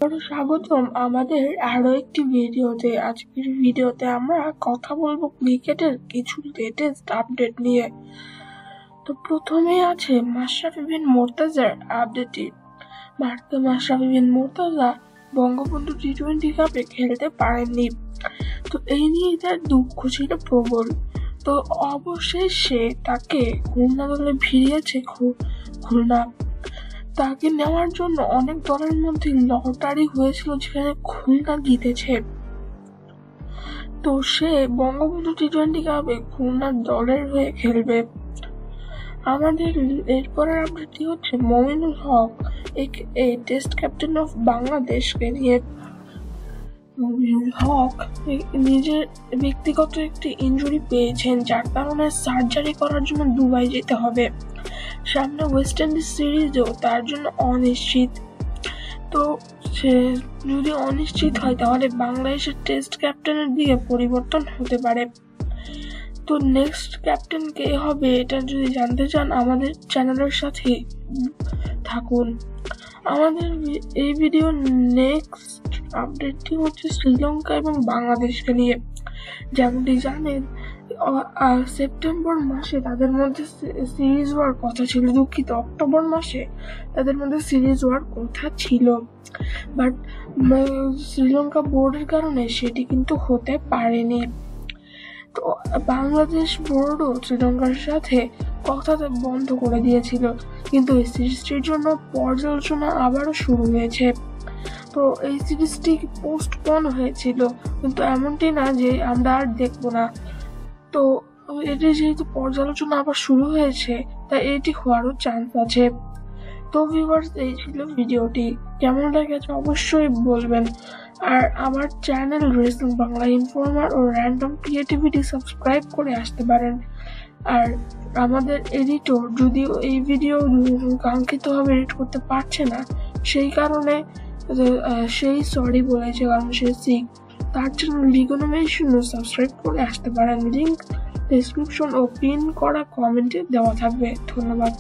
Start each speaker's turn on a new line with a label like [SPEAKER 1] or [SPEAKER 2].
[SPEAKER 1] স্বাগতম আমাদের আরো একটি ভিডিওতে। আজকের ভিডিওতে আমরা কথা বলবো ক্রিকেটের কিছু লেটেস্ট আপডেট নিয়ে। তো প্রথমে আছে মাশরাফি বিন মুর্তজার আপডেটটি। ভারতের মাশরাফি বিন মুর্তজা বঙ্গবন্ধু টি-20 কাপে খেলতে পারেননি, তো এই নিয়ে তার দুঃখ ছিল প্রবল। তো অবশেষে তাকে খুলনা দলে ভিড়িয়েছে খুলনা। তাকে নেওয়ার জন্য অনেক দলের মধ্যে লটারি হয়েছিল, যেখানে খুলনা জিতেছে। তো সে বঙ্গবন্ধু টি-20 কাপে খুলনার দলের হয়ে খেলবে। আমাদের এরপরের আপডেটটি হচ্ছে Mominul Haque test captain of বাংলাদেশকে নিয়ে। মমিনুল হক নিজের ব্যক্তিগত একটি ইনজুরি পেয়েছেন, যার কারণে সার্জারি করার জন্য দুবাই যেতে হবে। সামনে ওয়েস্ট ইন্ডিজ সিরিজও তার জন্য অনিশ্চিত। তো সে যদি অনিশ্চিত হয় তাহলে বাংলাদেশের টেস্ট ক্যাপ্টেনের দিকে পরিবর্তন হতে পারে। তো নেক্সট ক্যাপ্টেন কে হবে এটা যদি জানতে চান আমাদের চ্যানেলের সাথে থাকুন। আমাদের এই ভিডিও নেক্সট আপডেটটি হচ্ছে শ্রীলঙ্কা এবং বাংলাদেশকে নিয়ে। যেমনটি জানেন সেপ্টেম্বর মাসে তাদের মধ্যে সিরিজ হওয়ার কথা ছিল, দুঃখিত অক্টোবর মাসে তাদের মধ্যে সিরিজ হওয়ার কথা ছিল, বাট শ্রীলঙ্কা বোর্ডের কারণে সেটি কিন্তু হতে পারেনি। তো বাংলাদেশ বোর্ডও শ্রীলঙ্কার সাথে কথা বন্ধ করে দিয়েছিল, কিন্তু এই সিরিজটির জন্য পর্যালোচনা আবারও শুরু হয়েছে। তো এই সিরিজটি পোস্টপন হয়েছিল, কিন্তু এমনটি না যে আমরা আর দেখবো না। তো এটি যেহেতু পর্যালোচনা আবার শুরু হয়েছে, তাই এটি হওয়ারও চান্স আছে। তো ভিউয়ার্স, এই ছিল ভিডিওটি। কেমন লেগেছে অবশ্যই বলবেন। আর আমার চ্যানেল রেসলিং বাংলা ইনফর্মার ও র্যান্ডম ক্রিয়েটিভিটি সাবস্ক্রাইব করে আসতে পারেন। আর আমাদের এডিটর যদিও এই ভিডিও কাঙ্ক্ষিতভাবে এডিট করতে পারছে না, সেই কারণে সরি বলেছে, কারণ সে শিখ। তার চ্যানেল লিগোনোমেশন সাবস্ক্রাইব করে আসতে পারেন। লিঙ্ক ডেসক্রিপশন ও পিন করা কমেন্টে দেওয়া থাকবে। ধন্যবাদ।